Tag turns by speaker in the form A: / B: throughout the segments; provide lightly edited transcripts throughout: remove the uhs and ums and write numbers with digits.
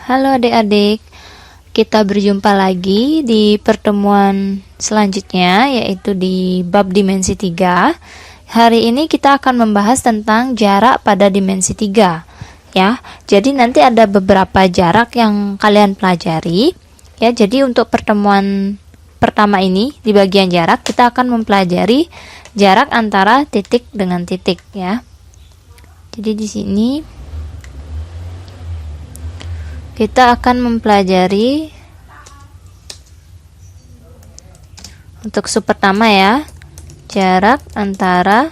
A: Halo adik-adik, kita berjumpa lagi di pertemuan selanjutnya, yaitu di bab dimensi 3. Hari ini kita akan membahas tentang jarak pada dimensi 3. Ya, jadi nanti ada beberapa jarak yang kalian pelajari. Ya, jadi untuk pertemuan pertama ini di bagian jarak kita akan mempelajari jarak antara titik dengan titik ya. Jadi di sini kita akan mempelajari untuk sub pertama ya, jarak antara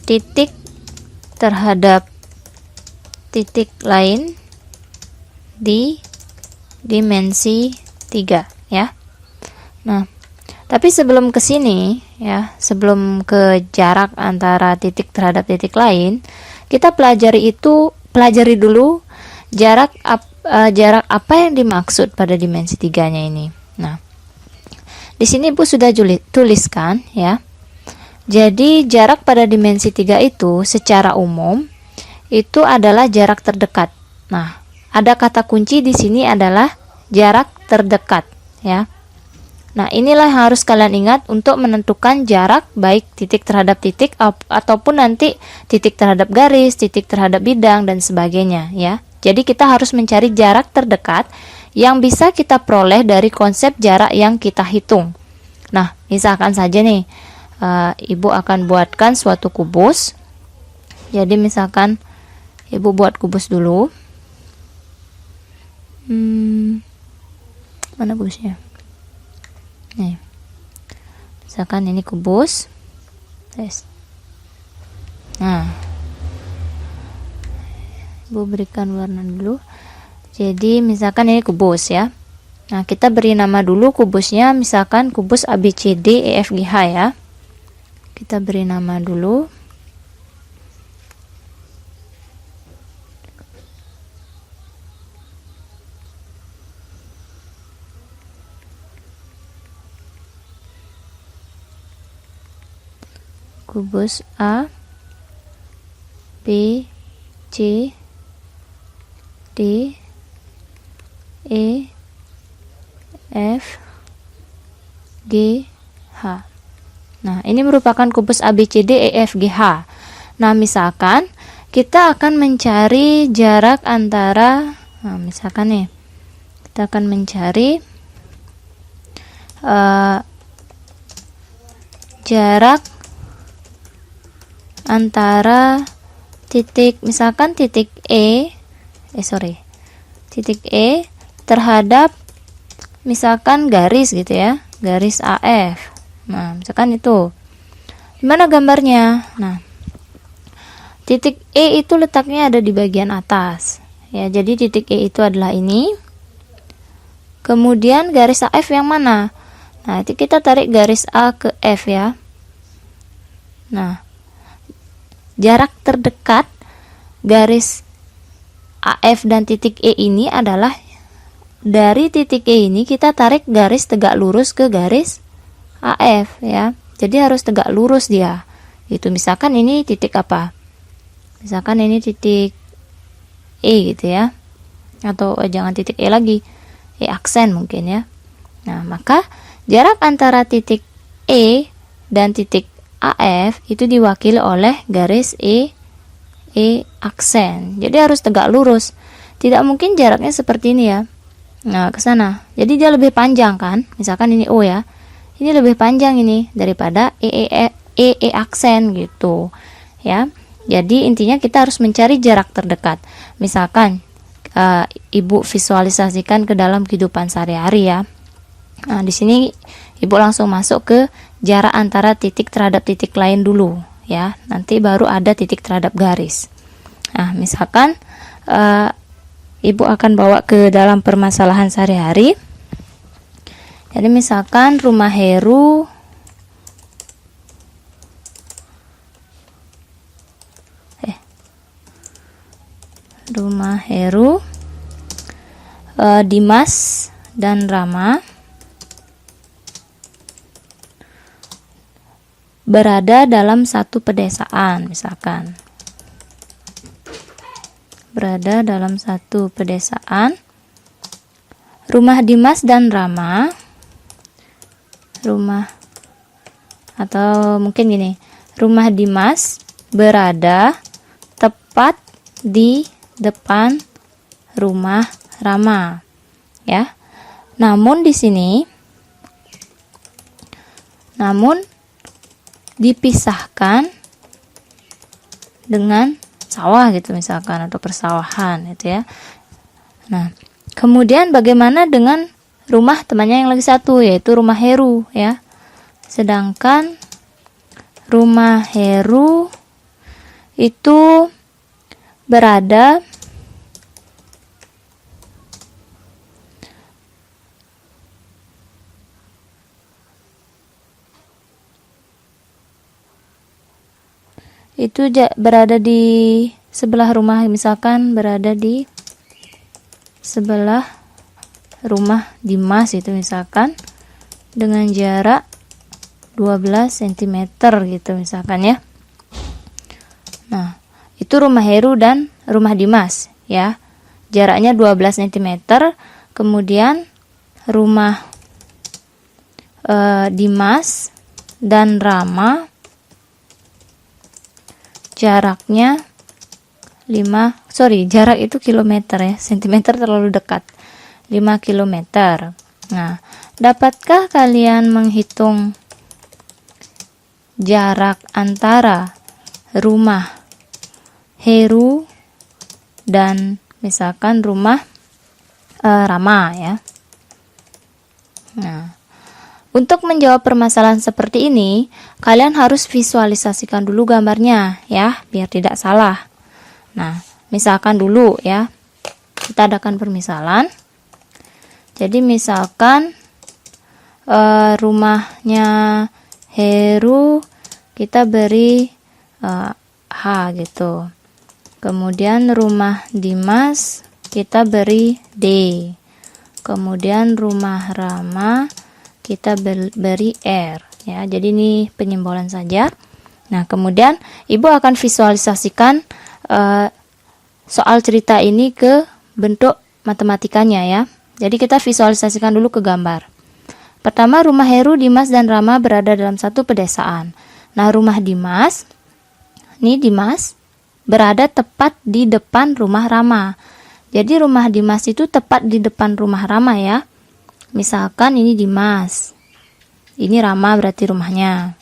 A: titik terhadap titik lain di dimensi 3 ya. Nah, tapi sebelum ke sini ya, sebelum ke jarak antara titik terhadap titik lain, kita pelajari dulu jarak apa yang dimaksud pada dimensi 3-nya ini. Nah, di sini Ibu sudah tuliskan ya. Jadi jarak pada dimensi 3 itu secara umum itu adalah jarak terdekat. Nah, ada kata kunci di sini adalah jarak terdekat ya. Nah, inilah yang harus kalian ingat untuk menentukan jarak baik titik terhadap titik ataupun nanti titik terhadap garis, titik terhadap bidang dan sebagainya ya. Jadi kita harus mencari jarak terdekat yang bisa kita peroleh dari konsep jarak yang kita hitung. Nah, misalkan saja nih, Ibu akan buatkan suatu kubus. Jadi misalkan Ibu buat kubus dulu. Mana kubusnya? Nih, misalkan ini kubus. Nah, Ibu berikan warna dulu. Jadi misalkan ini kubus ya. Nah, kita beri nama dulu kubusnya, misalkan kubus ABCD EFGH ya. Kita beri nama dulu. Kubus A, B, C, D, E, F, G, H. Nah, ini merupakan kubus ABCD EFGH. Nah, misalkan kita akan mencari jarak antara, misalkan nih, kita akan mencari jarak antara titik, misalkan titik titik E terhadap misalkan garis gitu ya, garis AF. Nah, misalkan itu. Gimana gambarnya? Nah, titik E itu letaknya ada di bagian atas. Ya, jadi titik E itu adalah ini. Kemudian garis AF yang mana? Nah, itu kita tarik garis A ke F ya. Nah, jarak terdekat garis AF dan titik E ini adalah dari titik E ini kita tarik garis tegak lurus ke garis AF ya. Jadi harus tegak lurus dia. Itu misalkan ini titik apa? Misalkan ini titik E gitu ya. Atau jangan titik E lagi. E aksen mungkin ya. Nah, maka jarak antara titik E dan titik AF itu diwakili oleh garis E aksen. Jadi harus tegak lurus. Tidak mungkin jaraknya seperti ini ya. Nah, ke sana. Jadi dia lebih panjang kan? Misalkan ini O ya. Ini lebih panjang ini daripada E aksen gitu. Ya. Jadi intinya kita harus mencari jarak terdekat. Misalkan Ibu visualisasikan ke dalam kehidupan sehari-hari ya. Nah, di sini Ibu langsung masuk ke jarak antara titik terhadap titik lain dulu ya. Nanti baru ada titik terhadap garis. Nah, misalkan Ibu akan bawa ke dalam permasalahan sehari-hari. Jadi misalkan rumah Heru Dimas dan Rama berada dalam satu pedesaan misalkan. berada dalam satu pedesaan. Rumah Dimas dan Rama, atau mungkin gini, rumah Dimas berada tepat di depan rumah Rama, ya. Namun dipisahkan dengan sawah gitu misalkan, atau persawahan gitu ya. Nah, kemudian bagaimana dengan rumah temannya yang lagi satu, yaitu rumah Heru ya. Sedangkan rumah Heru itu berada di sebelah rumah, misalkan berada di sebelah rumah Dimas itu misalkan, dengan jarak 12 cm gitu misalkan ya. Nah, itu rumah Heru dan rumah Dimas ya. Jaraknya 12 cm. Kemudian rumah Dimas dan Rama jaraknya jarak itu kilometer ya, sentimeter terlalu dekat, 5 km. Nah, dapatkah kalian menghitung jarak antara rumah Heru dan misalkan rumah Rama ya? Nah, untuk menjawab permasalahan seperti ini, kalian harus visualisasikan dulu gambarnya ya, biar tidak salah. Nah, misalkan dulu ya, kita adakan permisalan. Jadi misalkan rumahnya Heru kita beri H gitu. Kemudian rumah Dimas kita beri D. Kemudian rumah Rama kita beri R ya. Jadi ini penyimbolan saja. Nah, kemudian Ibu akan visualisasikan soal cerita ini ke bentuk matematikanya ya. Jadi kita visualisasikan dulu ke gambar. Pertama, rumah Heru, Dimas, dan Rama berada dalam satu pedesaan. Nah, rumah Dimas berada tepat di depan rumah Rama. Jadi rumah Dimas itu tepat di depan rumah Rama ya. Misalkan ini Dimas, ini Rama berarti rumahnya,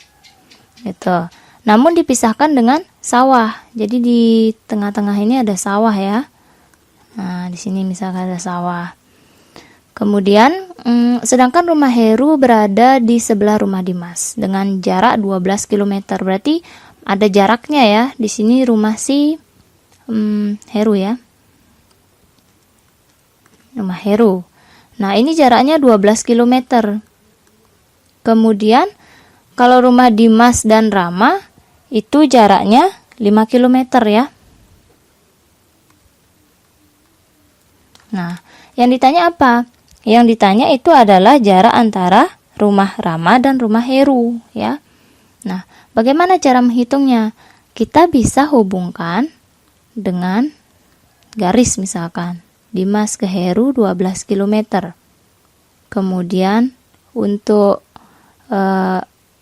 A: gitu. Namun dipisahkan dengan sawah. Jadi di tengah-tengah ini ada sawah ya. Nah, di sini misalkan ada sawah. Kemudian, sedangkan rumah Heru berada di sebelah rumah Dimas dengan jarak 12 km. Berarti ada jaraknya ya. Di sini rumah si Heru ya. Rumah Heru. Nah, ini jaraknya 12 km. Kemudian, kalau rumah Dimas dan Rama, itu jaraknya 5 km ya. Nah, yang ditanya apa? Yang ditanya itu adalah jarak antara rumah Rama dan rumah Heru ya. Nah, bagaimana cara menghitungnya? Kita bisa hubungkan dengan garis misalkan. Dimas ke Heru 12 km. Kemudian untuk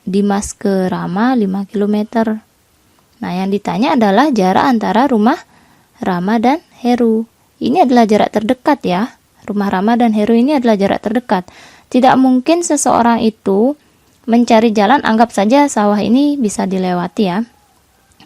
A: Dimas ke Rama 5 km. Nah, yang ditanya adalah jarak antara rumah Rama dan Heru. Ini adalah jarak terdekat ya. Rumah Rama dan Heru ini adalah jarak terdekat. Tidak mungkin seseorang itu mencari jalan, anggap saja sawah ini bisa dilewati ya.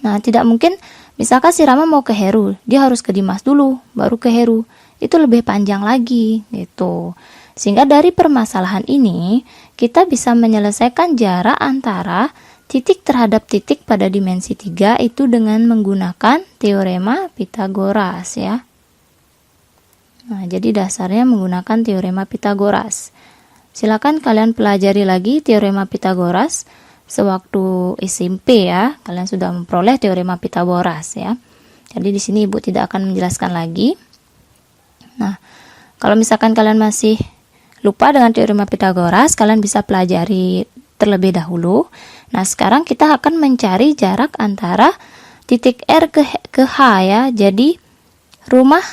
A: Nah, tidak mungkin, misalkan si Rama mau ke Heru, dia harus ke Dimas dulu, baru ke Heru. Itu lebih panjang lagi gitu. Sehingga dari permasalahan ini kita bisa menyelesaikan jarak antara titik terhadap titik pada dimensi 3 itu dengan menggunakan teorema Pitagoras ya. Nah, jadi dasarnya menggunakan teorema Pitagoras. Silakan kalian pelajari lagi teorema Pitagoras sewaktu SMP ya. Kalian sudah memperoleh teorema Pitagoras ya. Jadi di sini Ibu tidak akan menjelaskan lagi. Nah, kalau misalkan kalian masih lupa dengan teorema Pitagoras, kalian bisa pelajari terlebih dahulu. Nah, sekarang kita akan mencari jarak antara titik R ke H ya. Jadi, rumah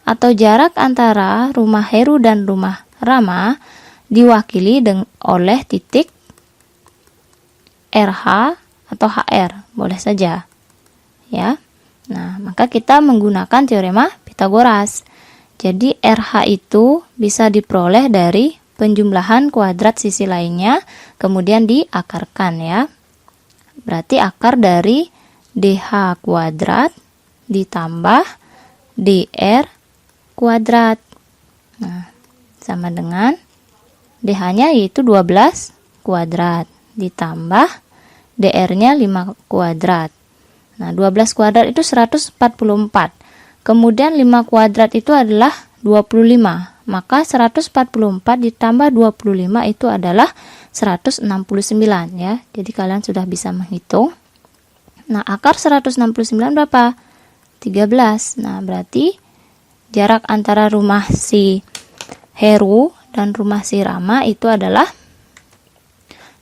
A: atau jarak antara rumah Heru dan rumah Rama diwakili oleh titik RH atau HR, boleh saja ya. Nah, maka kita menggunakan teorema Pitagoras. Jadi RH itu bisa diperoleh dari penjumlahan kuadrat sisi lainnya, kemudian diakarkan ya. Berarti akar dari DH kuadrat ditambah DR kuadrat. Nah, sama dengan DH-nya yaitu 12 kuadrat ditambah DR-nya 5 kuadrat. Nah, 12 kuadrat itu 144. Kemudian 5 kuadrat itu adalah 25. Maka 144 ditambah 25 itu adalah 169 ya. Jadi kalian sudah bisa menghitung. Nah, akar 169 berapa? 13. Nah, berarti jarak antara rumah si Heru dan rumah si Rama itu adalah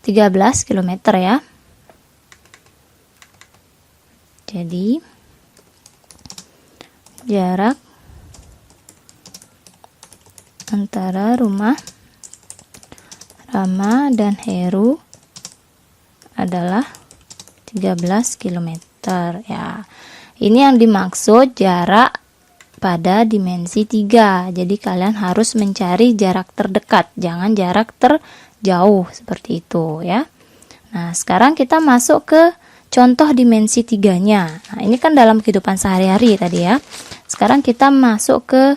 A: 13 km ya. Jadi jarak antara rumah Rama dan Heru adalah 13 km ya. Ini yang dimaksud jarak pada dimensi 3. Jadi kalian harus mencari jarak terdekat, jangan jarak terjauh seperti itu ya. Nah, sekarang kita masuk ke contoh dimensi 3-nya. Nah, ini kan dalam kehidupan sehari-hari tadi ya. Sekarang kita masuk ke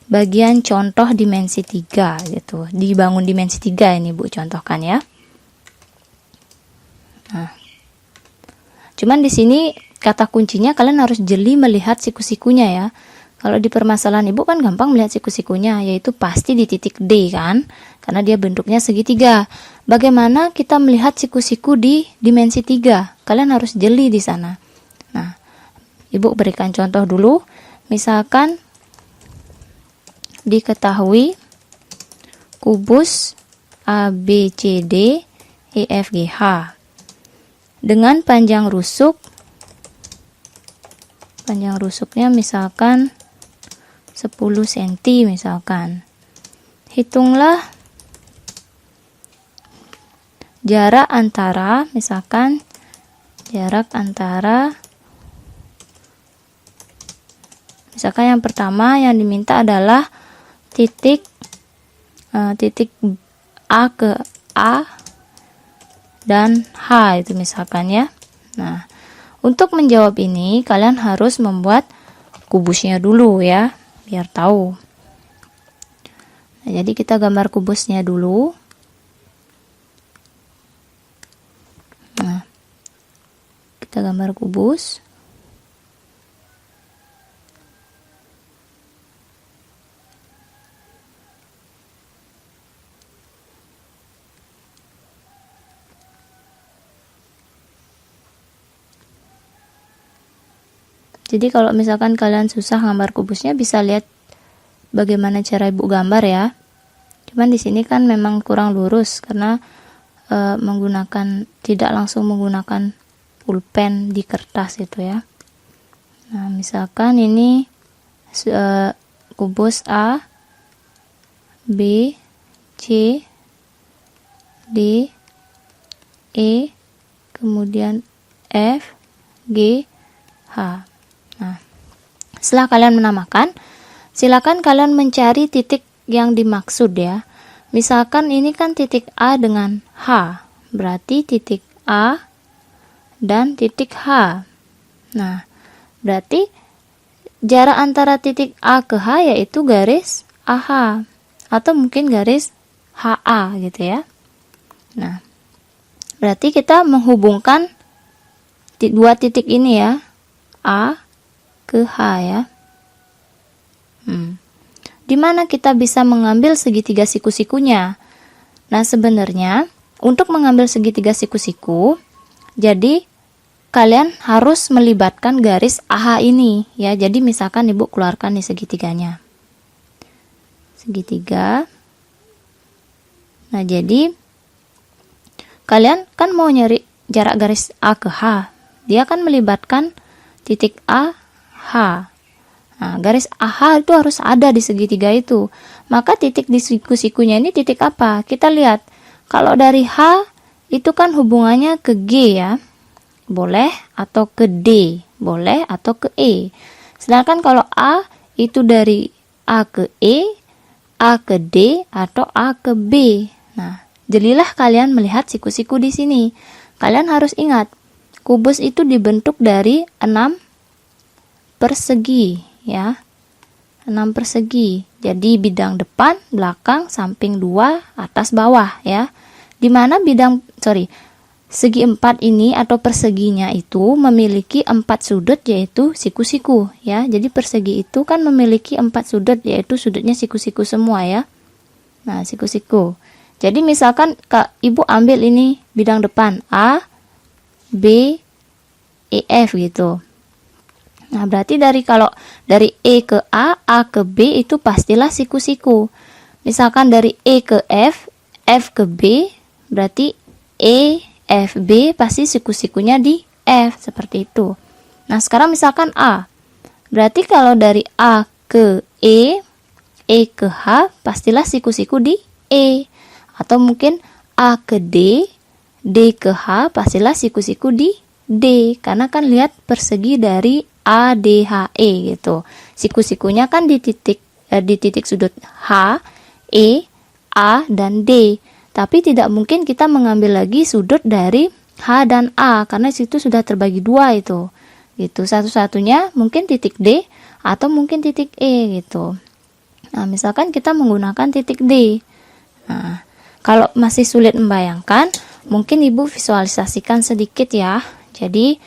A: bagian contoh dimensi 3 gitu. Dibangun dimensi 3 ini Bu contohkan ya. Nah, cuman di sini kata kuncinya kalian harus jeli melihat siku-sikunya ya. Kalau di permasalahan Ibu kan gampang melihat siku-sikunya, yaitu pasti di titik D kan, karena dia bentuknya segitiga. Bagaimana kita melihat siku-siku di dimensi 3? Kalian harus jeli di sana. Nah, Ibu berikan contoh dulu. Misalkan diketahui kubus ABCD EFGH dengan panjang rusuknya misalkan 10 cm misalkan. Hitunglah jarak antara misalkan yang pertama yang diminta adalah titik A ke A dan H itu misalkan ya. Nah, untuk menjawab ini kalian harus membuat kubusnya dulu ya, biar tahu. Nah, jadi kita gambar kubusnya dulu. Nah, kita gambar kubus. Jadi kalau misalkan kalian susah gambar kubusnya, bisa lihat bagaimana cara Ibu gambar ya. Cuman di sini kan memang kurang lurus karena tidak langsung menggunakan pulpen di kertas itu ya. Nah, misalkan ini kubus A, B, C, D, E, kemudian F, G, H. Nah, setelah kalian menamakan, silakan kalian mencari titik yang dimaksud ya. Misalkan ini kan titik A dengan H, berarti titik A dan titik H. Nah, berarti jarak antara titik A ke H yaitu garis AH atau mungkin garis HA gitu ya. Nah, berarti kita menghubungkan dua titik ini ya, A ke H ya. Di mana kita bisa mengambil segitiga siku-sikunya? Nah, sebenarnya untuk mengambil segitiga siku-siku, jadi kalian harus melibatkan garis AH ini ya. Jadi misalkan Ibu keluarkan nih segitiganya. Segitiga. Nah, jadi kalian kan mau nyari jarak garis A ke H. Dia kan melibatkan titik A, H. Nah, garis AH itu harus ada di segitiga itu. Maka titik di siku-sikunya ini titik apa? Kita lihat. Kalau dari H itu kan hubungannya ke G ya. Boleh, atau ke D. Boleh, atau ke E. Sedangkan kalau A itu dari A ke E, A ke D, atau A ke B. Nah, jelilah kalian melihat siku-siku di sini. Kalian harus ingat, kubus itu dibentuk dari 6 persegi ya. 6 persegi. Jadi bidang depan, belakang, samping 2, atas bawah ya. Dimana segi 4 ini atau perseginya itu memiliki 4 sudut, yaitu siku-siku ya. Jadi persegi itu kan memiliki 4 sudut, yaitu sudutnya siku-siku semua ya. Nah, siku-siku. Jadi misalkan Ibu ambil ini bidang depan A, B, E, F gitu. Nah, berarti kalau dari E ke A ke B itu pastilah siku-siku. Misalkan dari E ke F, F ke B, berarti E, F, B pasti siku-sikunya di F, seperti itu. Nah, sekarang misalkan A. Berarti kalau dari A ke E ke H, pastilah siku-siku di E. Atau mungkin A ke D ke H, pastilah siku-siku di D. Karena kan lihat persegi dari A, D, H, E gitu. Siku-sikunya kan di titik sudut H, E, A, dan D. Tapi tidak mungkin kita mengambil lagi sudut dari H dan A, karena situ sudah terbagi 2 itu. Gitu. Satu-satunya mungkin titik D atau mungkin titik E gitu. Nah, misalkan kita menggunakan titik D. Nah, kalau masih sulit membayangkan, mungkin Ibu visualisasikan sedikit ya. Jadi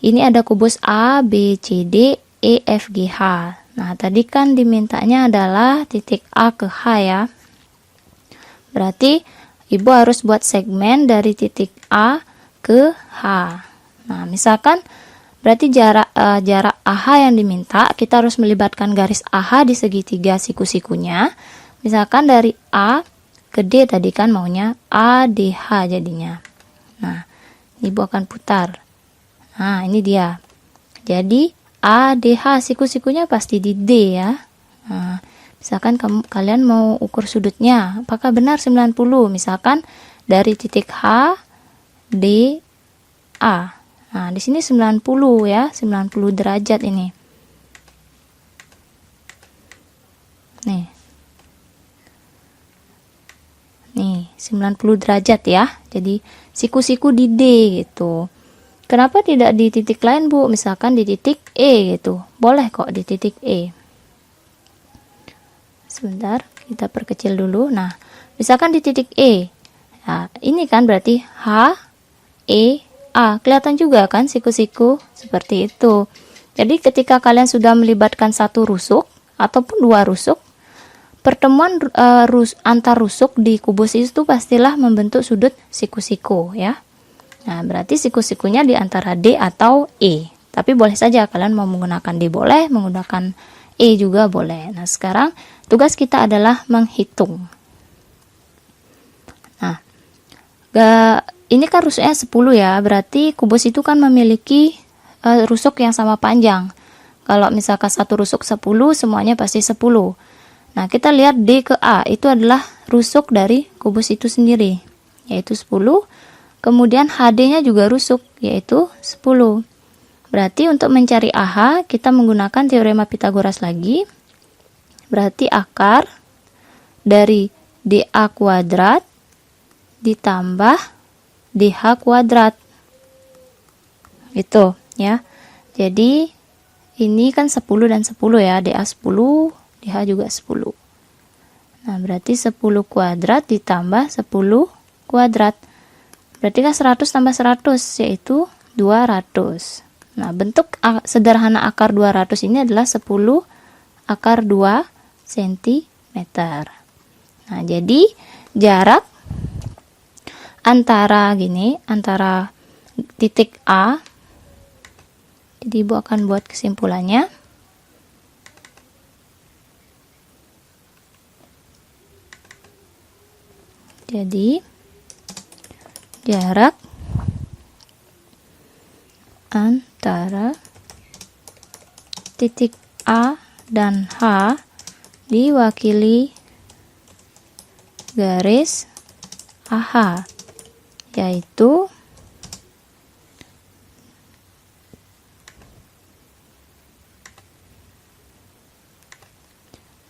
A: ini ada kubus A, B, C, D, E, F, G, H. Nah, tadi kan dimintanya adalah titik A ke H ya. Berarti Ibu harus buat segmen dari titik A ke H. Nah, misalkan berarti jarak AH yang diminta, kita harus melibatkan garis AH di segitiga siku-sikunya. Misalkan dari A ke D tadi kan maunya ADH jadinya. Nah, Ibu akan putar. Nah, ini dia. Jadi ADH siku-sikunya pasti di D ya. Nah, misalkan kalian mau ukur sudutnya, apakah benar 90? Misalkan dari titik H, D, A. Nah, di sini 90 ya, 90 derajat ini. Nih, 90 derajat ya. Jadi siku-siku di D gitu. Kenapa tidak di titik lain, Bu? Misalkan di titik E gitu. Boleh kok di titik E. Sebentar, kita perkecil dulu. Nah, misalkan di titik E. Nah, ini kan berarti H, E, A. Kelihatan juga kan siku-siku seperti itu. Jadi ketika kalian sudah melibatkan satu rusuk ataupun 2 rusuk, pertemuan antar rusuk di kubus itu pastilah membentuk sudut siku-siku ya. Nah, berarti siku-sikunya di antara D atau E. Tapi boleh saja kalian mau menggunakan D boleh, menggunakan E juga boleh. Nah, sekarang tugas kita adalah menghitung. Nah, ini kan rusuknya 10 ya, berarti kubus itu kan memiliki rusuk yang sama panjang. Kalau misalkan satu rusuk 10, semuanya pasti 10. Nah, kita lihat D ke A, itu adalah rusuk dari kubus itu sendiri, yaitu 10. Kemudian HD-nya juga rusuk, yaitu 10. Berarti untuk mencari AH, kita menggunakan teorema Pitagoras lagi. Berarti akar dari DA kuadrat ditambah DH kuadrat. Itu ya. Jadi ini kan 10 dan 10 ya, DA 10, DH juga 10. Nah, berarti 10 kuadrat ditambah 10 kuadrat. Berarti kan 100 tambah 100, yaitu 200. Nah, bentuk sederhana akar 200 ini adalah 10 akar 2 cm. Nah, jadi jarak antara titik A, jadi Ibu akan buat kesimpulannya. Jadi jarak antara titik A dan H diwakili garis AH, yaitu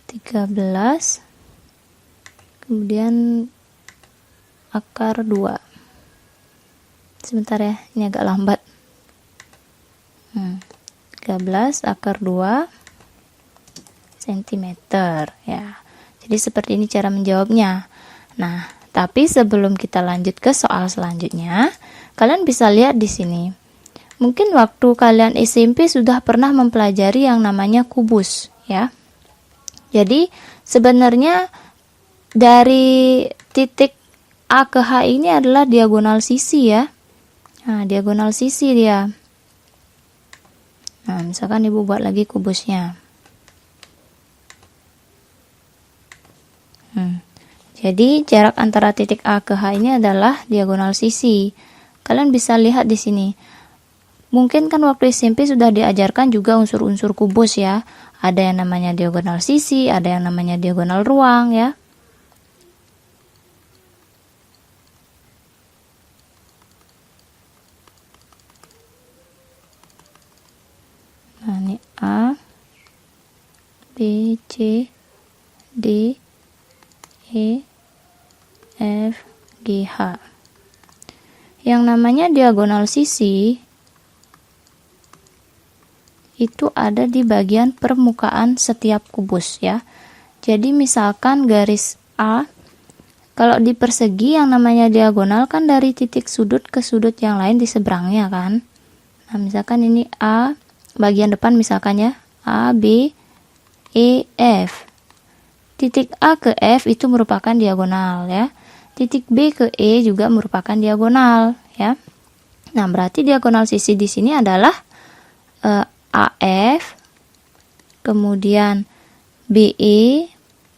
A: (13) kemudian akar 2. Sebentar ya, ini agak lambat. 13 akar 2 cm ya. Jadi seperti ini cara menjawabnya. Nah, tapi sebelum kita lanjut ke soal selanjutnya, kalian bisa lihat di sini. Mungkin waktu kalian SMP sudah pernah mempelajari yang namanya kubus ya. Jadi sebenarnya dari titik A ke H ini adalah diagonal sisi ya. Nah, diagonal sisi dia. Nah, misalkan ibu buat lagi kubusnya. Jadi jarak antara titik A ke H ini adalah diagonal sisi. Kalian bisa lihat di sini. Mungkin kan waktu SMP sudah diajarkan juga unsur-unsur kubus ya. Ada yang namanya diagonal sisi, ada yang namanya diagonal ruang ya. Nah, ini A, B, C, D, E, F, G, H. Yang namanya diagonal sisi itu ada di bagian permukaan setiap kubus ya. Jadi misalkan garis A, kalau di persegi yang namanya diagonal kan dari titik sudut ke sudut yang lain di seberangnya kan. Nah, misalkan ini A, bagian depan misalkan ya, A, B, E, F. Titik A ke F itu merupakan diagonal ya. Titik B ke E juga merupakan diagonal ya. Nah, berarti diagonal sisi di sini adalah AF, kemudian BE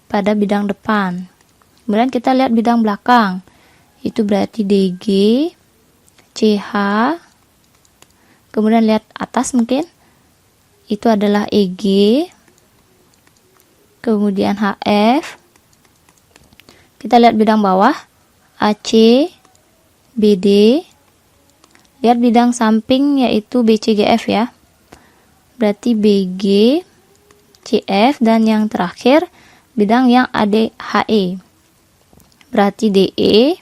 A: pada bidang depan. Kemudian kita lihat bidang belakang. Itu berarti DG, CH. Kemudian lihat atas mungkin. Itu adalah EG. Kemudian HF. Kita lihat bidang bawah. AC, BD. Lihat bidang samping yaitu BCGF ya. Berarti BG, CF, dan yang terakhir bidang yang ADHE. Berarti DE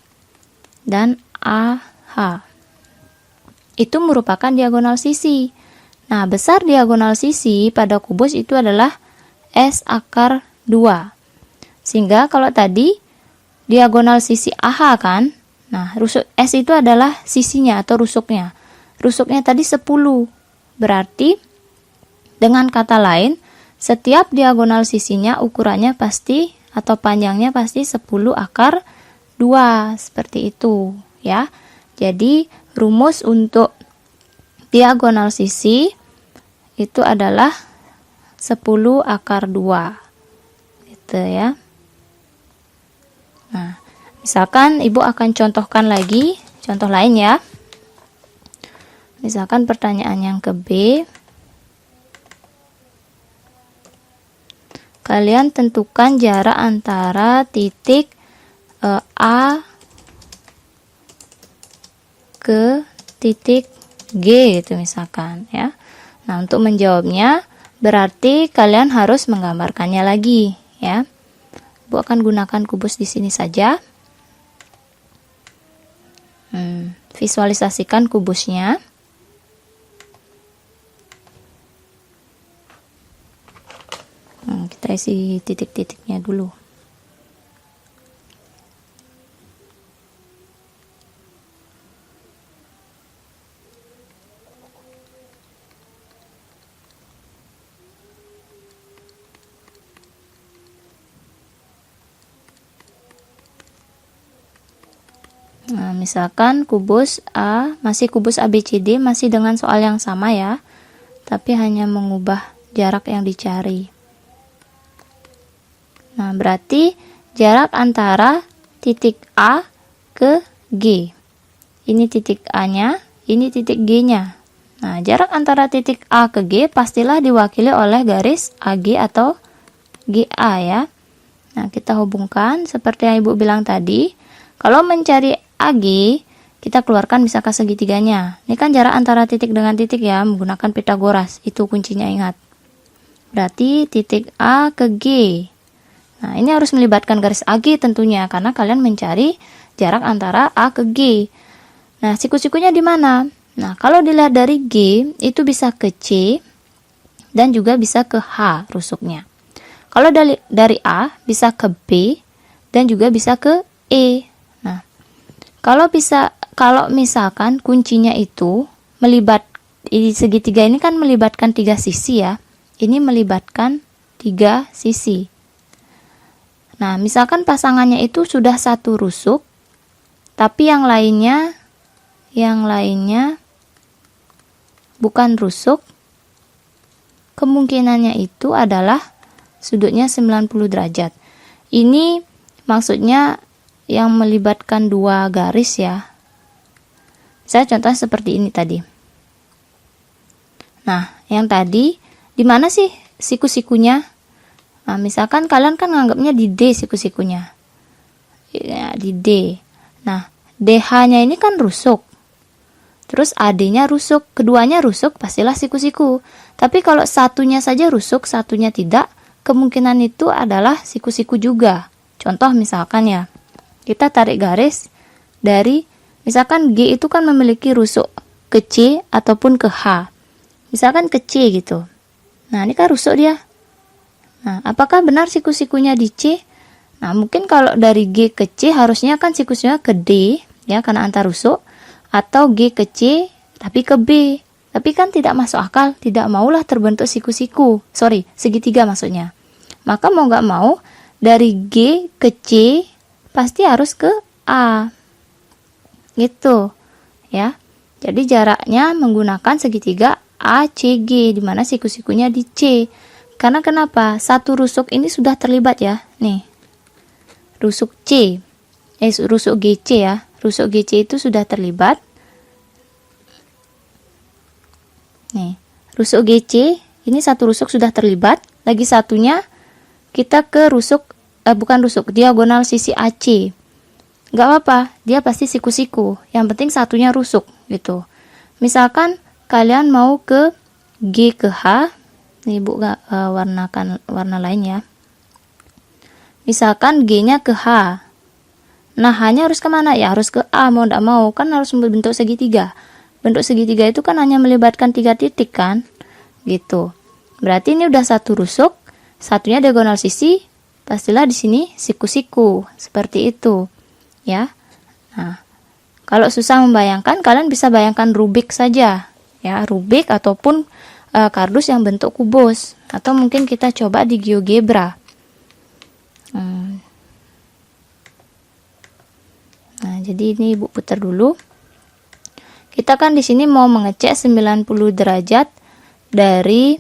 A: dan AH. Itu merupakan diagonal sisi. Nah, besar diagonal sisi pada kubus itu adalah S akar 2. Sehingga kalau tadi diagonal sisi AH kan, nah rusuk S itu adalah sisinya atau rusuknya. Rusuknya tadi 10. Berarti dengan kata lain, setiap diagonal sisinya ukurannya pasti atau panjangnya pasti 10 akar 2. Seperti itu ya. Jadi rumus untuk diagonal sisi itu adalah 10 akar 2. Gitu ya. Nah, misalkan ibu akan contohkan lagi contoh lain ya. Misalkan pertanyaan yang ke B. Kalian tentukan jarak antara titik A ke titik G gitu misalkan ya. Nah, untuk menjawabnya berarti kalian harus menggambarkannya lagi ya. Bu akan gunakan kubus di sini saja. Visualisasikan kubusnya. Kita isi titik-titiknya dulu. Nah, misalkan kubus A, masih kubus ABCD, masih dengan soal yang sama ya, tapi hanya mengubah jarak yang dicari. Nah, berarti jarak antara titik A ke G. Ini titik A-nya, ini titik G-nya. Nah, jarak antara titik A ke G pastilah diwakili oleh garis AG atau GA ya. Nah, kita hubungkan seperti yang Ibu bilang tadi. Kalau mencari AG, kita keluarkan misalkan segitiganya. Ini kan jarak antara titik dengan titik ya, menggunakan Pitagoras. Itu kuncinya, ingat. Berarti titik A ke G. Nah, ini harus melibatkan garis AG tentunya, karena kalian mencari jarak antara A ke G. Nah, siku-sikunya di mana? Nah, kalau dilihat dari G, itu bisa ke C, dan juga bisa ke H rusuknya. Kalau dari A, bisa ke B, dan juga bisa ke E. Nah, kalau misalkan kuncinya itu segitiga ini kan melibatkan 3 sisi ya. Ini melibatkan 3 sisi. Nah, misalkan pasangannya itu sudah satu rusuk, tapi yang lainnya bukan rusuk, kemungkinannya itu adalah sudutnya 90 derajat. Ini maksudnya yang melibatkan 2 garis ya. Saya contoh seperti ini tadi. Nah, yang tadi di mana sih siku-sikunya? Nah, misalkan kalian kan nganggapnya di D siku-sikunya. Ya, di D. Nah, DH-nya ini kan rusuk. Terus AD-nya rusuk, keduanya rusuk, pastilah siku-siku. Tapi kalau satunya saja rusuk, satunya tidak, kemungkinan itu adalah siku-siku juga. Contoh misalkan ya, kita tarik garis dari, misalkan G itu kan memiliki rusuk ke C ataupun ke H. Misalkan ke C gitu. Nah, ini kan rusuk dia. Nah, apakah benar siku-sikunya di C? Nah, mungkin kalau dari G ke C harusnya kan siku-sikunya ke D, ya, karena antar rusuk. Atau G ke C tapi ke B, tapi kan tidak masuk akal, tidak maulah terbentuk segitiga maksudnya. Maka mau nggak mau dari G ke C pasti harus ke A gitu ya. Jadi jaraknya menggunakan segitiga ACG, di mana siku-sikunya di C. Karena kenapa? Satu rusuk ini sudah terlibat ya, nih rusuk GC ya. Rusuk GC itu sudah terlibat. Nih, rusuk GC, ini satu rusuk sudah terlibat. Lagi satunya kita ke diagonal sisi AC. Gak apa-apa, dia pasti siku-siku. Yang penting satunya rusuk gitu. Misalkan kalian mau ke G ke H, nih Ibu warnakan warna lain ya. Misalkan G-nya ke H. Nah, hanya harus kemana? Ya harus ke A, mau tidak mau. Kan harus membentuk segitiga. Bentuk segitiga itu kan hanya melibatkan 3 titik kan? Gitu. Berarti ini udah satu rusuk, satunya diagonal sisi, pastilah di sini siku-siku. Seperti itu. Ya. Nah, kalau susah membayangkan, kalian bisa bayangkan Rubik saja. Ya, Rubik ataupun kardus yang bentuk kubus. Atau mungkin kita coba di GeoGebra. Nah, jadi ini Ibu putar dulu. Kita kan di sini mau mengecek 90 derajat dari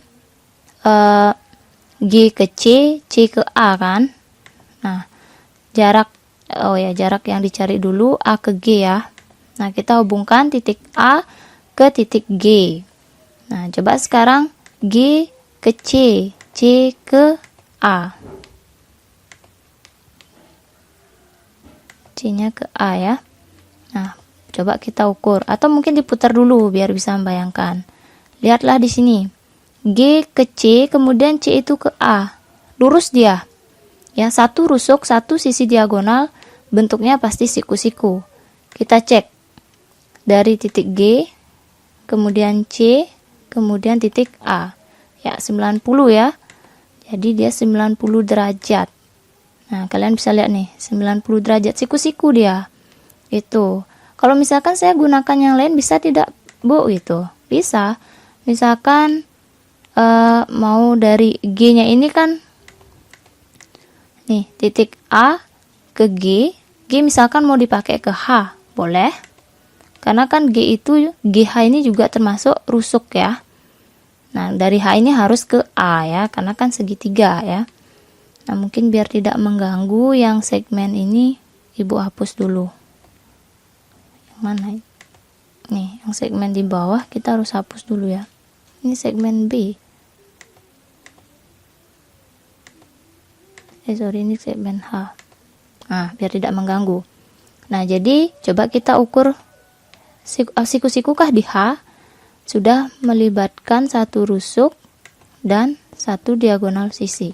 A: G ke C, C ke A kan. Nah, jarak yang dicari dulu A ke G ya. Nah, kita hubungkan titik A ke titik G. Nah, coba sekarang G ke C, C ke A. C-nya ke A ya. Nah, coba kita ukur atau mungkin diputar dulu biar bisa membayangkan. Lihatlah di sini. G ke C, kemudian C itu ke A. Lurus dia. Ya, satu rusuk, satu sisi diagonal, bentuknya pasti siku-siku. Kita cek. Dari titik G, kemudian C, kemudian titik A. Ya, 90 ya. Jadi dia 90 derajat. Nah, kalian bisa lihat nih, 90 derajat siku-siku dia. Itu. Kalau misalkan saya gunakan yang lain bisa tidak, Bu? Gitu. Bisa. Misalkan mau dari G-nya ini kan nih, titik A ke G. G misalkan mau dipakai ke H, boleh. Karena kan GH ini juga termasuk rusuk ya. Nah, dari H ini harus ke A ya, karena kan segitiga ya. Nah, mungkin biar tidak mengganggu yang segmen ini, Ibu hapus dulu. Yang mana? Nih, yang segmen di bawah kita harus hapus dulu ya. Ini segmen B. Sorry, ini segmen H. Nah, biar tidak mengganggu. Nah, jadi coba kita ukur siku-sikukah di H sudah melibatkan satu rusuk dan satu diagonal sisi.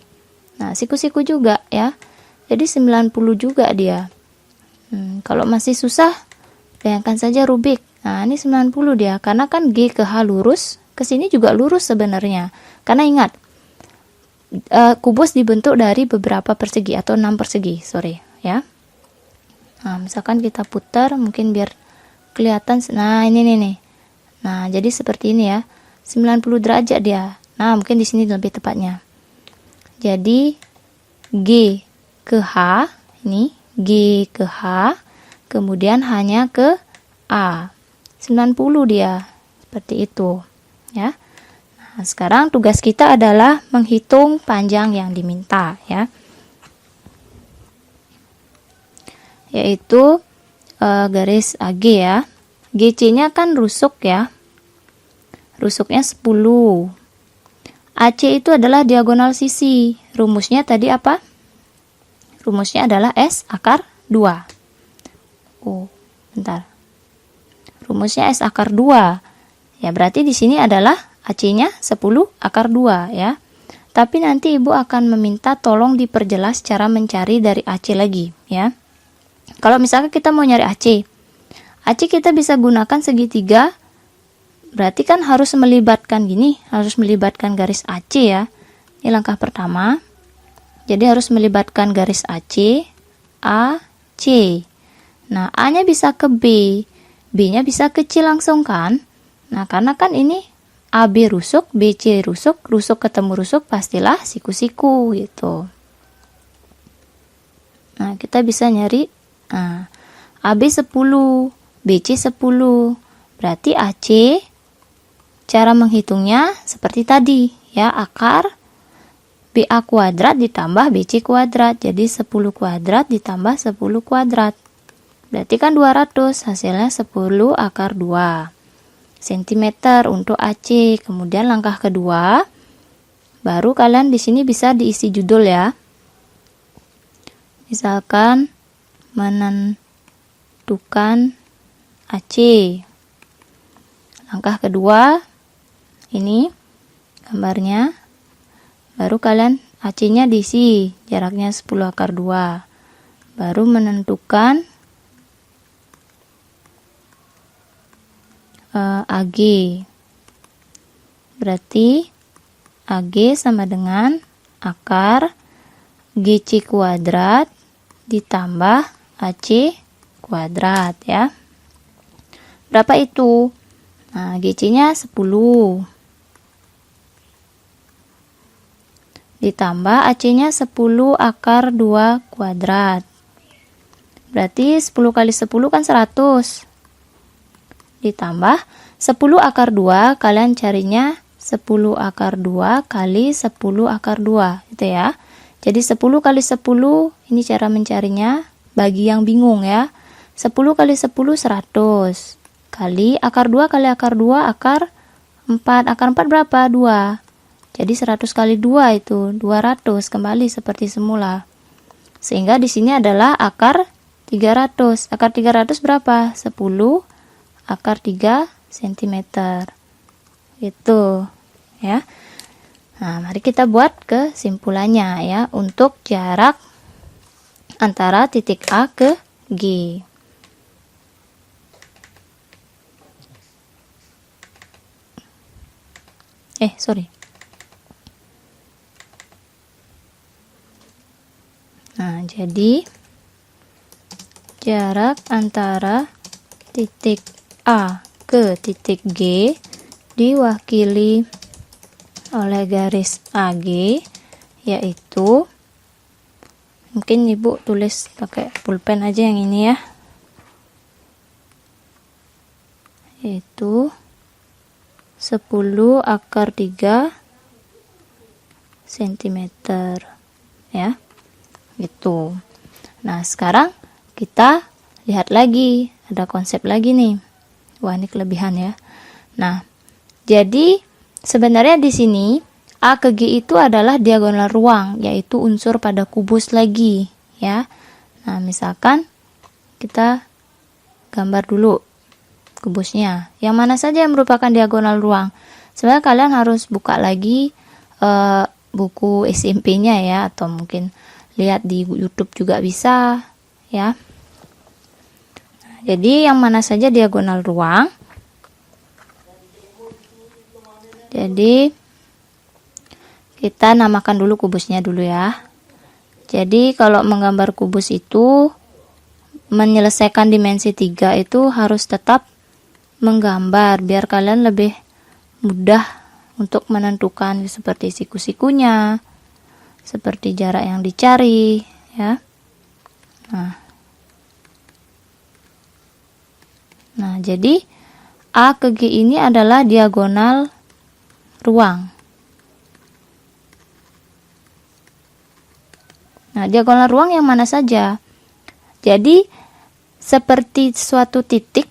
A: Nah, siku-siku juga ya. Jadi 90 juga dia. Kalau masih susah, bayangkan saja rubik. Nah, ini 90 dia, karena kan G ke H lurus, ke sini juga lurus sebenarnya. Karena ingat, kubus dibentuk dari beberapa persegi atau 6 persegi, sorry ya. Nah, misalkan kita putar, mungkin biar kelihatan. Nah, ini nih. Nah, jadi seperti ini ya. 90 derajat dia. Nah, mungkin di sini lebih tepatnya. Jadi G ke H, ini G ke H, kemudian hanya ke A. 90 dia. Seperti itu, ya. Nah, sekarang tugas kita adalah menghitung panjang yang diminta, ya. Yaitu garis AG ya. GC-nya kan rusuk ya. Rusuknya 10. AC itu adalah diagonal sisi. Rumusnya tadi apa? Rumusnya adalah S akar 2. Oh, bentar. Rumusnya S akar 2. Ya, berarti di sini adalah AC-nya 10 akar 2 ya. Tapi nanti Ibu akan meminta tolong diperjelas cara mencari dari AC lagi ya. Kalau misalkan kita mau nyari AC kita bisa gunakan segitiga. Berarti kan harus melibatkan gini, harus melibatkan garis AC ya. Ini langkah pertama. Jadi harus melibatkan garis AC, AC. Nah, A-nya bisa ke B, B-nya bisa ke C langsung kan. Nah, karena kan ini AB rusuk, BC rusuk, rusuk ketemu rusuk pastilah siku-siku gitu. Nah, kita bisa nyari AB 10, BC 10. Berarti AC cara menghitungnya seperti tadi ya, akar BA kuadrat ditambah BC kuadrat. Jadi 10 kuadrat ditambah 10 kuadrat. Berarti kan 200, hasilnya 10 akar 2 cm untuk AC. Kemudian langkah kedua, baru kalian di sini bisa diisi judul ya. Misalkan menentukan AC. Langkah kedua, ini gambarnya. Baru kalian AC-nya diisi, jaraknya 10 akar 2. Baru menentukan AG. Berarti AG sama dengan akar GC kuadrat ditambah AC kuadrat ya. Berapa itu? Nah, GC-nya 10 ditambah AC-nya 10 akar 2 kuadrat. Berarti 10 kali 10 kan 100. Ditambah 10 akar 2, kalian carinya 10 akar 2 kali 10 akar 2 gitu ya. Jadi 10 kali 10, ini cara mencarinya bagi yang bingung ya. 10 kali 10 100 kali akar 2 kali akar 2 akar 4. Akar 4 berapa? 2. Jadi 100 kali 2 itu 200, kembali seperti semula. Sehingga di sini adalah akar 300. Akar 300 berapa? 10 akar 3 cm. Itu ya. Nah, mari kita buat kesimpulannya ya untuk jarak antara titik A ke G. Sorry. Nah, jadi jarak antara titik A ke titik G diwakili oleh garis AG, yaitu, mungkin Ibu tulis pakai pulpen aja yang ini ya, yaitu 10 akar 3 cm ya, gitu. Nah, sekarang kita lihat lagi, ada konsep lagi nih Wah, ini kelebihan ya. Nah, jadi sebenarnya di sini A ke G itu adalah diagonal ruang, yaitu unsur pada kubus lagi ya. Nah, misalkan kita gambar dulu kubusnya. Yang mana saja yang merupakan diagonal ruang? Sebenarnya kalian harus buka lagi buku SMP-nya ya, atau mungkin lihat di YouTube juga bisa ya. Jadi yang mana saja diagonal ruang? Jadi kita namakan dulu kubusnya dulu ya. Jadi kalau menggambar kubus itu menyelesaikan dimensi 3 itu harus tetap menggambar biar kalian lebih mudah untuk menentukan seperti siku-sikunya, seperti jarak yang dicari ya. Nah, jadi A ke G ini adalah diagonal ruang. Nah, diagonal ruang yang mana saja? Jadi seperti suatu titik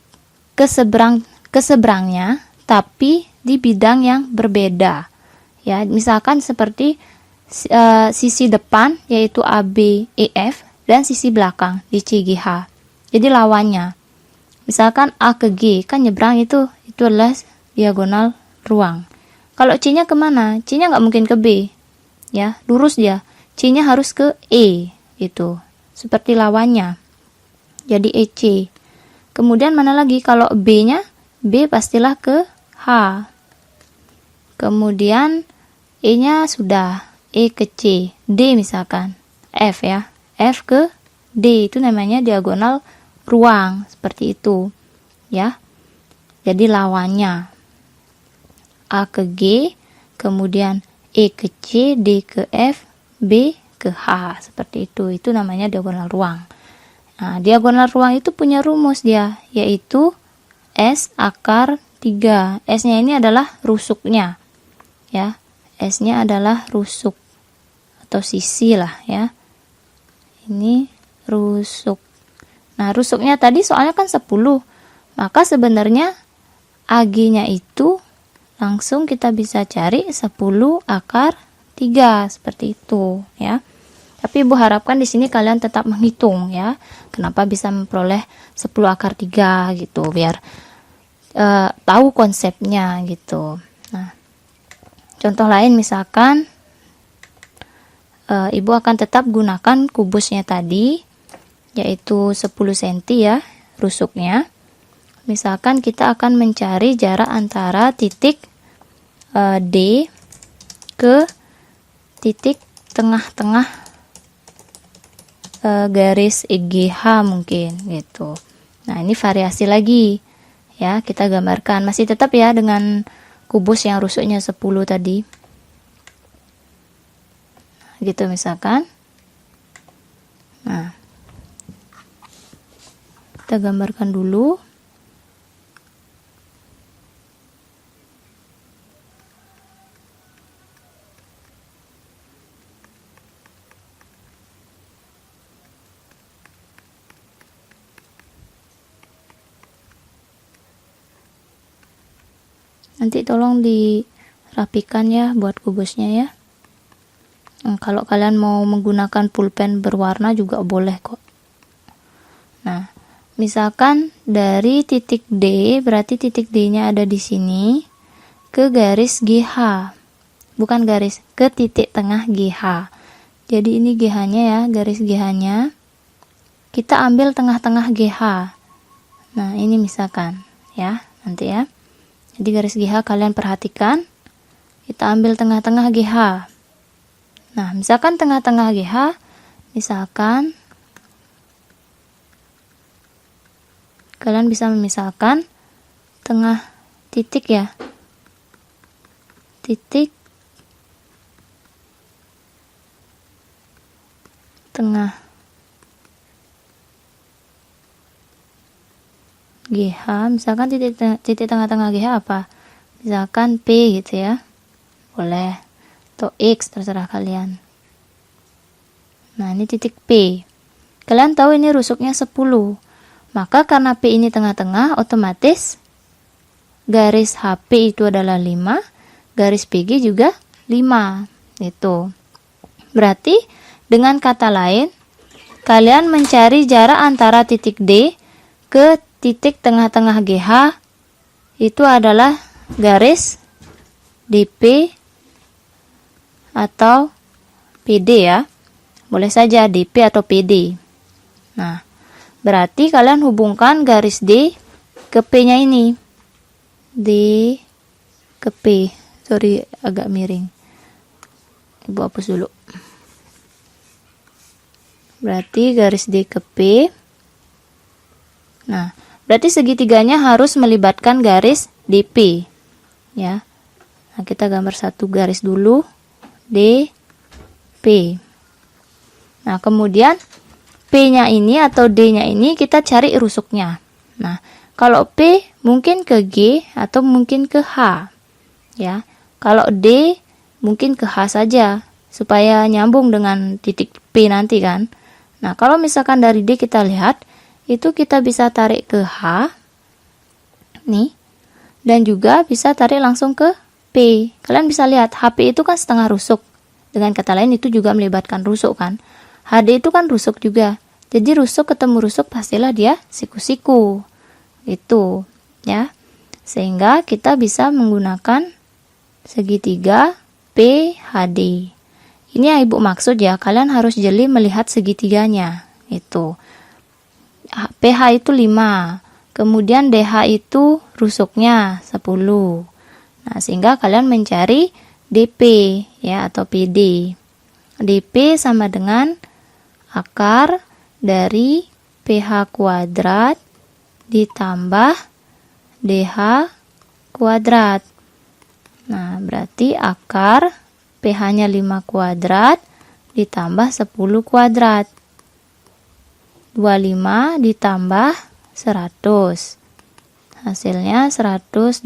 A: keseberangnya, tapi di bidang yang berbeda. Ya, misalkan seperti sisi depan yaitu ABEF dan sisi belakang di CGH. Jadi lawannya. Misalkan A ke G, kan nyebrang itu adalah diagonal ruang. Kalau C-nya kemana? C-nya nggak mungkin ke B, ya, lurus dia. C-nya harus ke E, itu. Seperti lawannya. Jadi EC. Kemudian mana lagi? Kalau B-nya, B pastilah ke H. Kemudian E-nya sudah, E ke C. D misalkan, F ya. F ke D, itu namanya diagonal ruang, seperti itu ya. Jadi lawannya A ke G, kemudian E ke C, D ke F, B ke H, seperti itu namanya diagonal ruang. Nah, diagonal ruang itu punya rumus dia, yaitu S akar 3. S-nya ini adalah rusuknya ya, S-nya adalah rusuk atau sisi lah ya, ini rusuk. Nah, rusuknya tadi soalnya kan 10. Maka sebenarnya AG-nya itu langsung kita bisa cari 10 akar 3 seperti itu ya. Tapi Ibu harapkan di sini kalian tetap menghitung ya. Kenapa bisa memperoleh 10 akar 3 gitu, biar tahu konsepnya gitu. Nah, contoh lain misalkan Ibu akan tetap gunakan kubusnya tadi, yaitu 10 cm ya rusuknya. Misalkan kita akan mencari jarak antara titik D ke titik tengah-tengah garis EGH mungkin gitu. Nah, ini variasi lagi ya, kita gambarkan. Masih tetap ya dengan kubus yang rusuknya 10 tadi. Gitu misalkan. Nah, kita gambarkan dulu. Nanti tolong dirapikan ya buat kubusnya ya. Kalau kalian mau menggunakan pulpen berwarna juga boleh kok. Nah, misalkan dari titik D, berarti titik D-nya ada di sini, ke garis GH. Bukan garis, ke titik tengah GH. Jadi ini GH-nya ya, garis GH-nya. Kita ambil tengah-tengah GH. Nah, ini misalkan ya, nanti ya. Jadi garis GH kalian perhatikan. Kita ambil tengah-tengah GH. Nah, misalkan tengah-tengah GH, misalkan kalian bisa memisalkan tengah titik ya. Titik tengah GH, misalkan titik tengah-tengah GH apa? Misalkan P gitu ya. Boleh. Atau X, terserah kalian. Nah, ini titik P. Kalian tahu ini rusuknya 10. Maka karena P ini tengah-tengah, otomatis garis HP itu adalah 5, garis PG juga 5. Itu. Berarti dengan kata lain, kalian mencari jarak antara titik D ke titik tengah-tengah GH itu adalah garis DP atau PD ya. Boleh saja DP atau PD. Nah, berarti kalian hubungkan garis D ke P-nya ini. D ke P. Sorry, agak miring. Ibu hapus dulu. Berarti garis D ke P. Nah, berarti segitiganya harus melibatkan garis DP. Ya. Nah, kita gambar satu garis dulu. D, P. Nah, kemudian P-nya ini atau D-nya ini kita cari rusuknya. Nah, kalau P mungkin ke G atau mungkin ke H. Ya. Kalau D mungkin ke H saja supaya nyambung dengan titik P nanti kan. Nah, kalau misalkan dari D kita lihat, itu kita bisa tarik ke H. Nih. Dan juga bisa tarik langsung ke P. Kalian bisa lihat HP itu kan setengah rusuk. Dengan kata lain itu juga melibatkan rusuk kan. HD itu kan rusuk juga. Jadi rusuk ketemu rusuk pastilah dia siku-siku. Itu ya. Sehingga kita bisa menggunakan segitiga PHD. Ini yang Ibu maksud ya, kalian harus jeli melihat segitiganya. Itu. PH itu 5. Kemudian DH itu rusuknya 10. Nah, sehingga kalian mencari DP ya atau PD. DP sama dengan akar dari PH kuadrat ditambah DH kuadrat. Nah, berarti akar PH-nya 5 kuadrat ditambah 10 kuadrat. 25 ditambah 100. Hasilnya 125.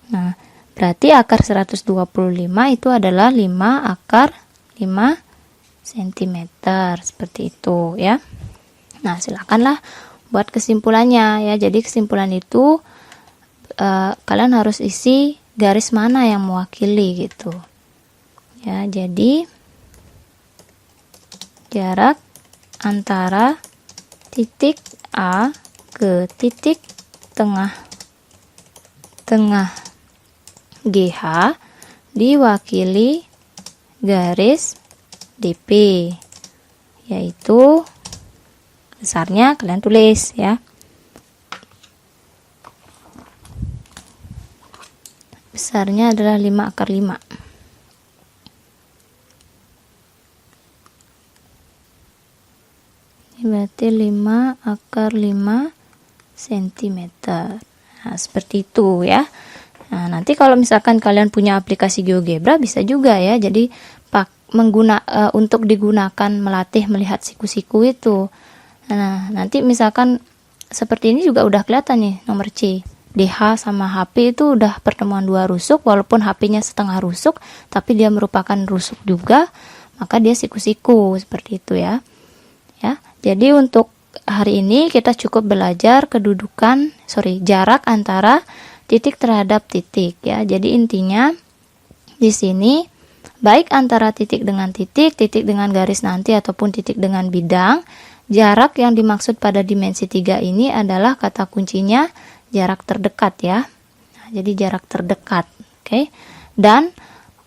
A: Nah, berarti akar 125 itu adalah 5 akar 5 cm. Seperti itu ya. Nah, silakanlah buat kesimpulannya ya. Jadi kesimpulan itu kalian harus isi garis mana yang mewakili gitu. Ya, jadi jarak antara titik A ke titik tengah GH diwakili garis DP, yaitu besarnya kalian tulis ya. Besarnya adalah 5 akar 5. Ini berarti 5 akar 5 cm. Nah, seperti itu ya. Nah, nanti kalau misalkan kalian punya aplikasi GeoGebra bisa juga ya. Jadi untuk digunakan melatih melihat siku-siku itu. Nah, nanti misalkan seperti ini juga udah kelihatan nih nomor C. DH sama HP itu udah pertemuan dua rusuk, walaupun HP-nya setengah rusuk, tapi dia merupakan rusuk juga, maka dia siku-siku seperti itu ya. Ya, jadi untuk hari ini kita cukup belajar jarak antara titik terhadap titik ya. Jadi intinya di sini baik antara titik dengan titik, titik dengan garis nanti ataupun titik dengan bidang, jarak yang dimaksud pada dimensi 3 ini adalah kata kuncinya jarak terdekat ya. Nah, jadi jarak terdekat, oke. Dan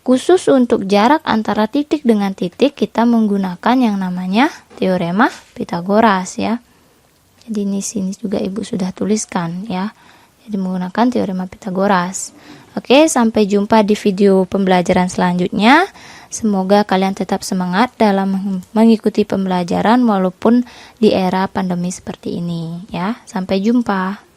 A: khusus untuk jarak antara titik dengan titik kita menggunakan yang namanya teorema Pitagoras ya. Jadi ini sini juga Ibu sudah tuliskan ya. Jadi menggunakan teorema Pitagoras. Oke, sampai jumpa di video pembelajaran selanjutnya. Semoga kalian tetap semangat dalam mengikuti pembelajaran walaupun di era pandemi seperti ini ya. Sampai jumpa.